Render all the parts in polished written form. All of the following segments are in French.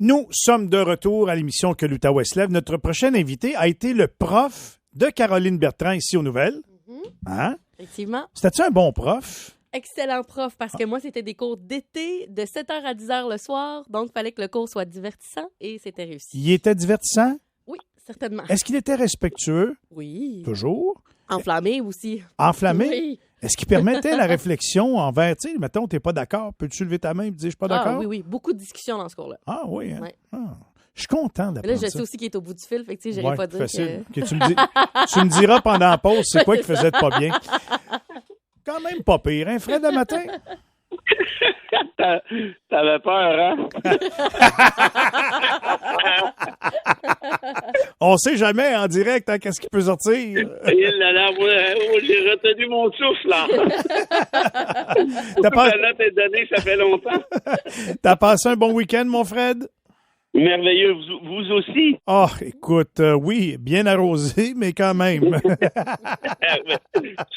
Nous sommes de retour à l'émission Que l'Outaouais se lève. Notre prochain invité a été le prof de Caroline Bertrand ici aux Nouvelles. Hein? Effectivement. C'était-tu un bon prof? Excellent prof, parce que moi, c'était des cours d'été de 7h à 10h le soir, donc il fallait que le cours soit divertissant et c'était réussi. Il était divertissant? Oui, certainement. Est-ce qu'il était respectueux? Oui. Toujours? Enflammé aussi. Enflammé? Oui. Est-ce qu'il permettait la réflexion envers, tu sais, mettons, t'es pas d'accord, peux-tu lever ta main et dire je suis pas d'accord? Ah oui, beaucoup de discussions dans ce cours-là. Ah oui, hein? Ouais. Ah. Je suis content Là, d'apprendre je ça. sais aussi qu'il est au bout du fil, fait que tu sais, j'irai pas dire facile. que... Que tu me diras pendant la pause c'est quoi qu'il faisait de pas bien. Quand même pas pire, hein, Fred, le matin? T'avais peur, hein? On sait jamais en direct hein, qu'est-ce qui peut sortir. J'ai retenu mon souffle, là. La note est donnée, ça fait longtemps. T'as passé un bon week-end, mon Fred? Merveilleux. Vous aussi? Ah, écoute, oui, bien arrosé, mais quand même. Tu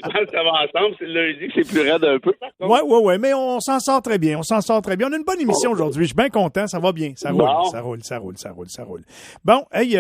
penses que ça va ensemble? C'est lundi, c'est plus raide un peu, par contre. Oui, mais on s'en sort très bien. On a une bonne émission aujourd'hui. Je suis bien content. Ça va bien. Ça roule, bon. ça roule. Bon, hey,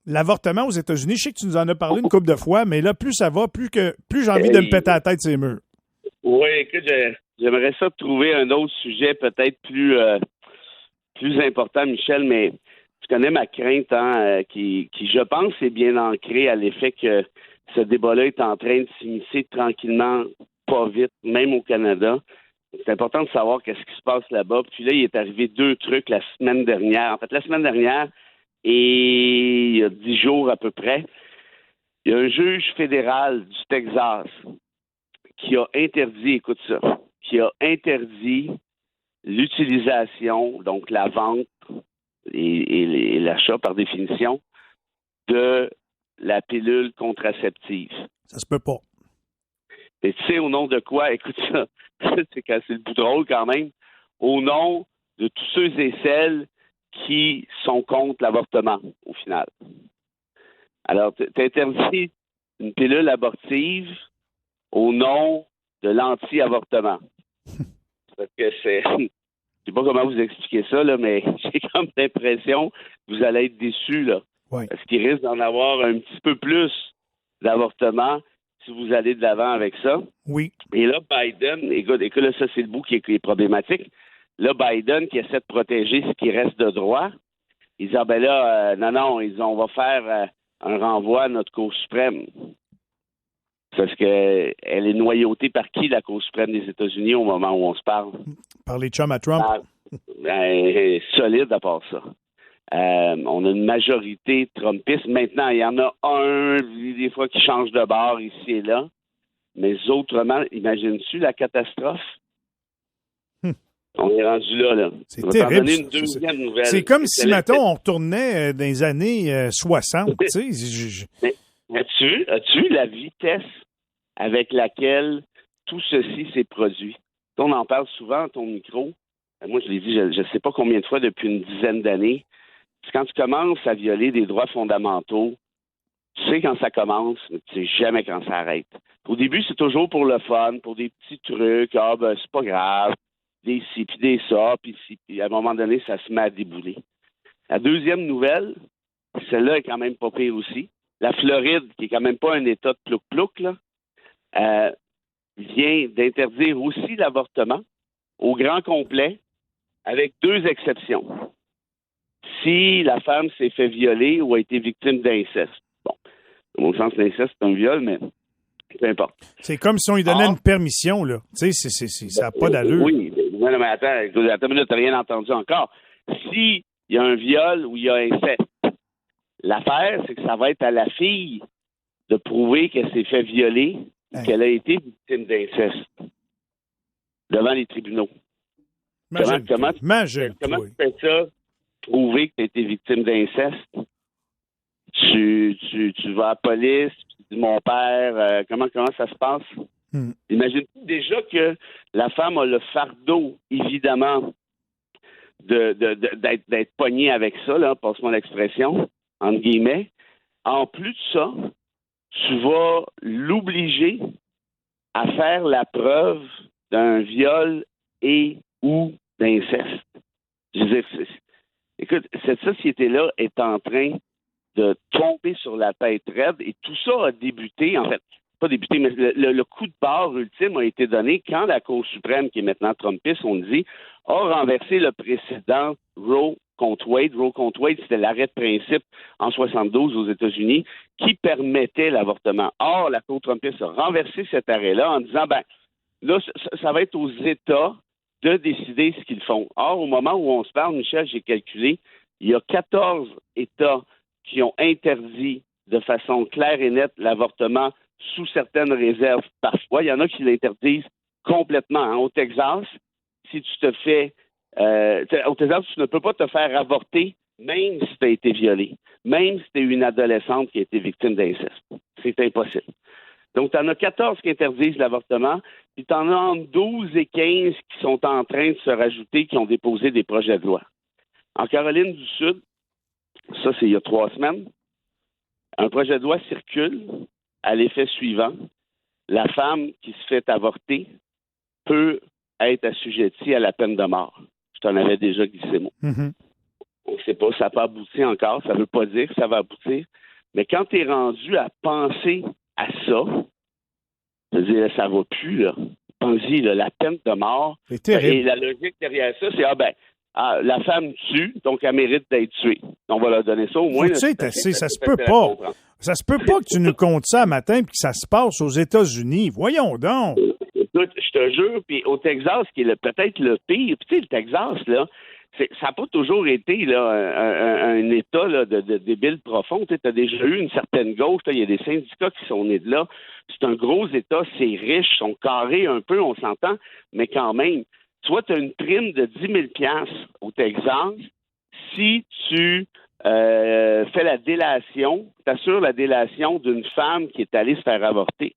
l'avortement aux États-Unis, je sais que tu nous en as parlé une couple de fois, mais là, plus ça va, plus j'ai envie de me péter la tête ces murs. Oui, écoute, j'aimerais ça trouver un autre sujet peut-être plus important, Michel, mais tu connais ma crainte, hein, qui, je pense, est bien ancrée à l'effet que ce débat-là est en train de s'immiscer tranquillement, pas vite, même au Canada. C'est important de savoir qu'est-ce qui se passe là-bas. Puis là, il est arrivé 2 trucs la semaine dernière. En fait, la semaine dernière, et il y a 10 jours à peu près, il y a un juge fédéral du Texas qui a interdit, écoute ça, l'utilisation, donc la vente et l'achat par définition de la pilule contraceptive. Ça se peut pas. Et tu sais au nom de quoi? Écoute ça, c'est le bout drôle quand même. Au nom de tous ceux et celles qui sont contre l'avortement, au final. Alors, t'interdis une pilule abortive au nom de l'anti-avortement. Parce que je sais pas comment vous expliquer ça, là, mais j'ai comme l'impression que vous allez être déçus, là. Ouais. Parce qu'il risque d'en avoir un petit peu plus d'avortement si vous allez de l'avant avec ça. Oui. Et là, Biden, écoute, là, ça, c'est le bout qui est problématique. Là, Biden, qui essaie de protéger ce qui reste de droit, il dit, on va faire un renvoi à notre Cour suprême. Parce qu'elle est noyautée par qui, la Cour suprême des États-Unis, au moment où on se parle? Par les chums à Trump. Solide à part ça. On a une majorité trumpiste. Maintenant, il y en a un, des fois, qui change de bord ici et là. Mais autrement, imagines-tu la catastrophe? On est rendu là. C'est on va terrible. t'en donner une deuxième nouvelle. C'est comme si, mettons, on retournait dans les années 60. Tu sais, As-tu vu la vitesse avec laquelle tout ceci s'est produit? On en parle souvent à ton micro. Moi, je l'ai dit, je ne sais pas combien de fois depuis une dizaine d'années. C'est quand tu commences à violer des droits fondamentaux, tu sais quand ça commence, mais tu sais jamais quand ça arrête. Au début, c'est toujours pour le fun, pour des petits trucs. C'est pas grave. Des ci, puis des ça, puis à un moment donné, ça se met à débouler. La deuxième nouvelle, celle-là est quand même pas pire aussi. La Floride, qui est quand même pas un État de plouc-plouc, là, vient d'interdire aussi l'avortement au grand complet, avec 2 exceptions. Si la femme s'est fait violer ou a été victime d'inceste. Bon, dans mon sens, l'inceste, c'est un viol, mais peu importe. c'est comme si on lui donnait une permission, là. Tu sais, ça n'a pas d'allure. Oui, mais attends, tu n'as rien entendu encore. S'il y a un viol ou il y a inceste, l'affaire, c'est que ça va être à la fille de prouver qu'elle s'est fait violer ou qu'elle a été victime d'inceste devant les tribunaux. Comment tu fais ça, prouver que tu as été victime d'inceste? Tu vas à la police, tu dis mon père, comment ça se passe? Imagine déjà que la femme a le fardeau, évidemment, d'être pognée avec ça, là, passe-moi l'expression, entre guillemets. En plus de ça, tu vas l'obliger à faire la preuve d'un viol et ou d'inceste. Je veux dire, Écoute, cette société-là est en train de tomber sur la tête raide et tout ça a débuté, en fait, pas débuté, mais le coup de barre ultime a été donné quand la Cour suprême, qui est maintenant Trumpiste, on dit, a renversé le précédent Roe contre Wade. Roe contre Wade, c'était l'arrêt de principe en 72 aux États-Unis qui permettait l'avortement. Or, la Cour Trumpiste a renversé cet arrêt-là en disant, ben, là, ça va être aux États de décider ce qu'ils font. Or, au moment où on se parle, Michel, j'ai calculé, il y a 14 États qui ont interdit de façon claire et nette l'avortement sous certaines réserves parfois. Il y en a qui l'interdisent complètement. Hein. Au Texas, si tu te fais... au Texas, tu ne peux pas te faire avorter même si tu as été violé, même si tu es une adolescente qui a été victime d'inceste. C'est impossible. Donc, tu en as 14 qui interdisent l'avortement, puis tu en as entre 12 et 15 qui sont en train de se rajouter, qui ont déposé des projets de loi. En Caroline du Sud, ça, c'est il y a 3 semaines, un projet de loi circule à l'effet suivant. La femme qui se fait avorter peut être assujettie à la peine de mort. Je t'en avais déjà glissé mot. Mm-hmm. On ne sait pas, ça n'a pas abouti encore, ça ne veut pas dire que ça va aboutir. Mais quand tu es rendu à penser à ça, c'est-à-dire, ça va plus, là. Pense-y, là, la peine de mort. C'est terrible. Et la logique derrière ça, c'est, la femme tue, donc elle mérite d'être tuée. On va leur donner ça au moins. Tu sais, ça se peut pas. Ça se peut pas que tu nous comptes ça matin et que ça se passe aux États-Unis. Voyons donc. Écoute, je te jure, puis au Texas, qui est peut-être le pire, puis tu sais, le Texas, là, ça n'a pas toujours été là, un État là, de débile profond. Tu as déjà eu une certaine gauche. Il y a des syndicats qui sont nés de là. C'est un gros État, c'est riche, ils sont carrés un peu, on s'entend, mais quand même. Tu vois, tu as une prime de 10 000 $ au Texas si tu fais la délation, tu assures la délation d'une femme qui est allée se faire avorter.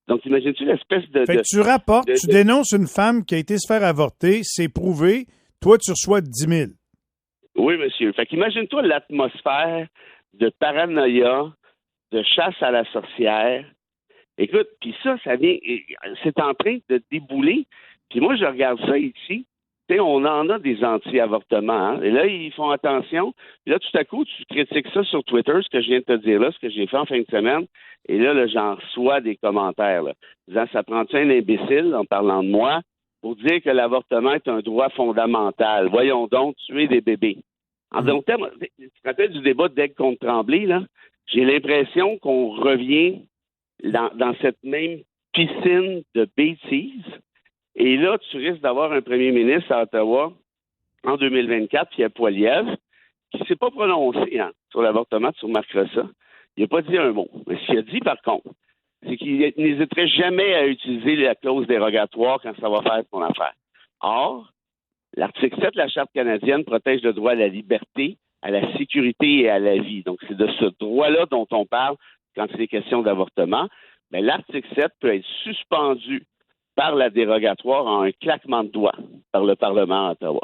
Donc, imagines-tu l'espèce de... Fait que tu rapportes, tu dénonces une femme qui a été se faire avorter, c'est prouvé, toi, tu reçois 10 000. Oui, monsieur. Fait qu'imagine-toi l'atmosphère de paranoïa, de chasse à la sorcière. Écoute, puis ça vient... C'est en train de débouler. Puis moi, je regarde ça ici. Tu sais, on en a des anti-avortements. Hein? Et là, ils font attention. Puis là, tout à coup, tu critiques ça sur Twitter, ce que je viens de te dire là, ce que j'ai fait en fin de semaine. Et là, j'en reçois des commentaires, là, disant, ça prend-tu un imbécile, en parlant de moi, pour dire que l'avortement est un droit fondamental. Voyons donc, tuer des bébés. En d'autres termes, tu te rappelles du débat d'Aigle contre Tremblay, là? J'ai l'impression qu'on revient dans cette même piscine de bêtises. Et là, tu risques d'avoir un premier ministre à Ottawa en 2024, Pierre Poilievre, qui ne s'est pas prononcé sur l'avortement, tu remarqueras ça. Il n'a pas dit un mot. Mais ce qu'il a dit, par contre, c'est qu'il n'hésiterait jamais à utiliser la clause dérogatoire quand ça va faire son affaire. Or, l'article 7 de la Charte canadienne protège le droit à la liberté, à la sécurité et à la vie. Donc, c'est de ce droit-là dont on parle quand il est question d'avortement. Mais l'article 7 peut être suspendu par la dérogatoire en un claquement de doigts par le Parlement à Ottawa.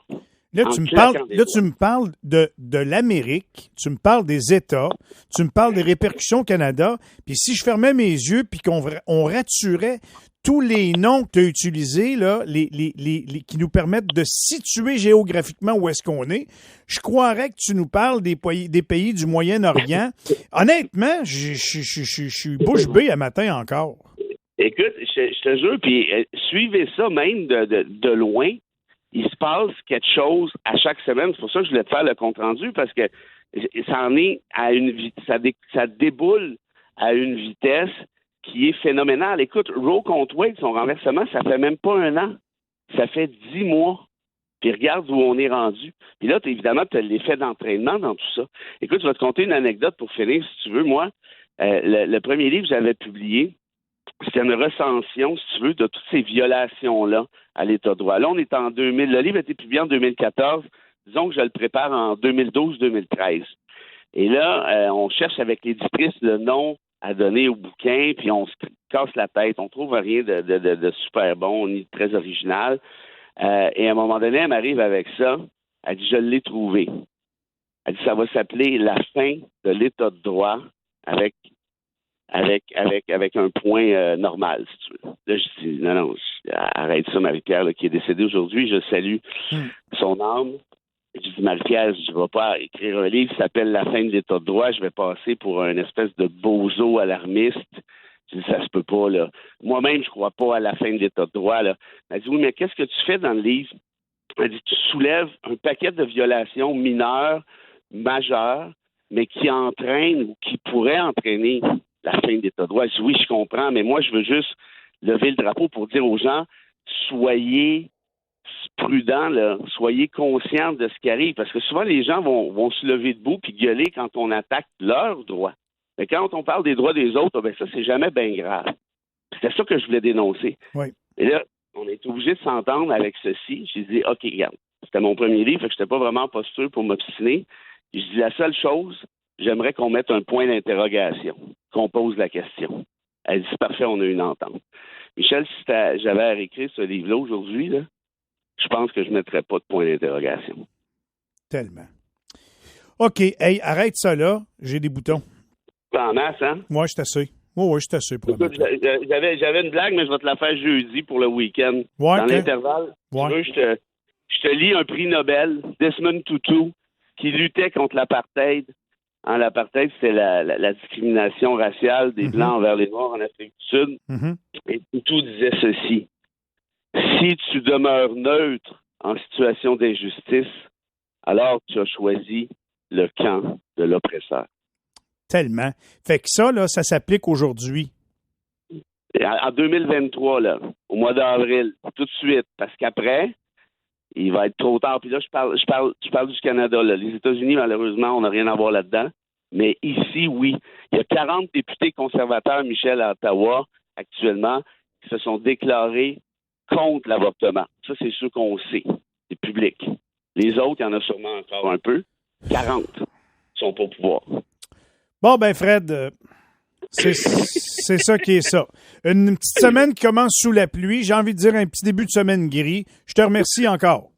Là, tu me parles de l'Amérique, tu me parles des États, tu me parles des répercussions au Canada, puis si je fermais mes yeux puis qu'on raturait tous les noms que tu as utilisés, là, qui nous permettent de situer géographiquement où est-ce qu'on est, je croirais que tu nous parles des pays du Moyen-Orient. Honnêtement, je suis bouche bée à matin encore. Écoute, je te jure, puis suivez ça même de loin. Il se passe quelque chose à chaque semaine. C'est pour ça que je voulais te faire le compte-rendu, parce que ça en est à ça déboule à une vitesse qui est phénoménale. Écoute, Roe contre Wade, son renversement, ça fait même pas 1 an. Ça fait 10 mois. Puis regarde où on est rendu. Puis là, évidemment, tu as l'effet d'entraînement dans tout ça. Écoute, je vais te conter une anecdote pour finir, si tu veux. Moi, le premier livre que j'avais publié, c'était une recension, si tu veux, de toutes ces violations-là à l'État de droit. Là, on est en 2000. Le livre a été publié en 2014. Disons que je le prépare en 2012-2013. Et là, on cherche avec l'éditrice le nom à donner au bouquin, puis on se casse la tête. On trouve rien de super bon, ni de très original. Et à un moment donné, elle m'arrive avec ça. Elle dit, je l'ai trouvé. Elle dit, ça va s'appeler La fin de l'État de droit avec un point normal, si tu veux. Là, je dis, non, arrête ça, Marie-Pierre, là, qui est décédée aujourd'hui. Je salue son âme. Je dis, Marie-Pierre, je ne vais pas écrire un livre qui s'appelle La fin de l'État de droit. Je vais passer pour une espèce de bozo alarmiste. Je dis, ça se peut pas, là. Moi-même, je crois pas à la fin de l'État de droit, là. Elle dit, oui, mais qu'est-ce que tu fais dans le livre? Elle dit, tu soulèves un paquet de violations mineures, majeures, mais qui entraînent ou qui pourraient entraîner la fin de l'État de droit. Je dis, oui, je comprends, mais moi, je veux juste lever le drapeau pour dire aux gens, soyez prudents, là, soyez conscients de ce qui arrive, parce que souvent, les gens vont se lever debout puis gueuler quand on attaque leurs droits. Mais quand on parle des droits des autres, ben ça, c'est jamais bien grave. C'était ça que je voulais dénoncer. Oui. Et là, on est obligé de s'entendre avec ceci. J'ai dit, OK, regarde, c'était mon premier livre, fait que j'étais pas vraiment en posture pour m'obstiner. Je dis, la seule chose, j'aimerais qu'on mette un point d'interrogation, qu'on pose la question. Elle dit, c'est parfait, on a une entente. Michel, si j'avais à réécrire ce livre-là aujourd'hui, là, je pense que je ne mettrais pas de point d'interrogation. Tellement. OK, hey, arrête ça là, j'ai des boutons. En masse, hein? Moi, je t'assais. Oui, je t'assais pour Écoute, j'avais une blague, mais je vais te la faire jeudi pour le week-end. Ouais, dans okay. L'intervalle, ouais. Tu veux, je te lis un prix Nobel, Desmond Tutu, qui luttait contre l'apartheid. L'apartheid, c'est la discrimination raciale des Blancs envers les Noirs en Afrique du Sud. Et Tutu disait ceci. Si tu demeures neutre en situation d'injustice, alors tu as choisi le camp de l'oppresseur. Tellement. Fait que ça, là, ça s'applique aujourd'hui. En 2023, là, au mois d'avril, tout de suite, parce qu'après, il va être trop tard. Puis là, je parle du Canada. Là. Les États-Unis, malheureusement, on n'a rien à voir là-dedans. Mais ici, oui. Il y a 40 députés conservateurs, Michel, à Ottawa, actuellement, qui se sont déclarés contre l'avortement. Ça, c'est ceux qu'on sait. C'est public. Les autres, il y en a sûrement encore un peu. 40 sont pas au pouvoir. Bon, ben Fred, c'est ça qui est ça. Une petite semaine qui commence sous la pluie. J'ai envie de dire un petit début de semaine gris. Je te remercie encore.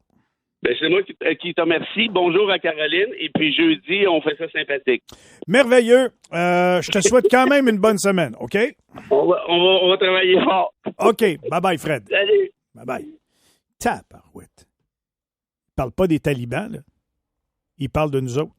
Ben, c'est moi qui te remercie. Bonjour à Caroline. Et puis jeudi, on fait ça sympathique. Merveilleux. Je te souhaite quand même une bonne semaine, OK? On va travailler fort. OK. Bye-bye, Fred. Salut. Bye-bye. Tabarouette. Il parle pas des talibans, là. Il parle de nous autres.